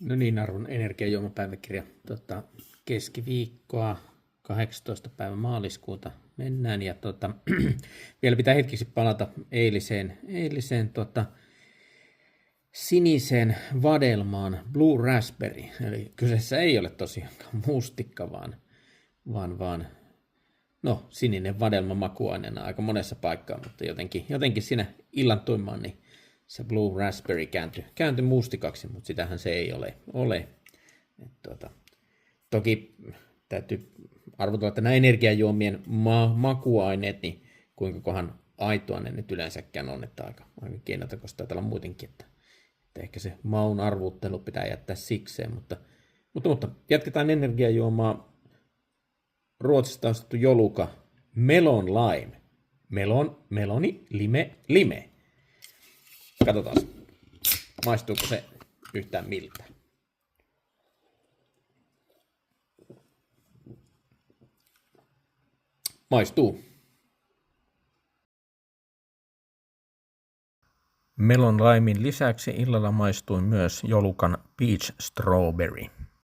No niin, arvon energiajuomapäiväkirja. Keskiviikkoa 18. päivä maaliskuuta mennään ja vielä pitää hetkeksi palata eiliseen sinisen vadelmaan Blue Raspberry. Eli kyseessä ei ole tosiaankaan mustikka, vaan sininen vadelma makuaineena aika monessa paikkaa, mutta jotenkin siinä illan tuimaan niin se Blue Raspberry kääntyi mustikaksi, mutta sitähän se ei ole. Toki täytyy arvotella, että nämä energiajuomien makuaineet, niin kuinka kohan aitoa ne nyt yleensäkään on, että aika keinotekoista taitaa olla muutenkin, että ehkä se maun arvuuttelu pitää jättää sikseen, mutta jatketaan energiajuomaa. Ruotsista ostettu joluka Melon Lime. Meloni, lime. Katsotaan, maistuuko se yhtään miltään. Maistuu. Melon Limen lisäksi illalla maistui myös jolukan Peach Strawberry.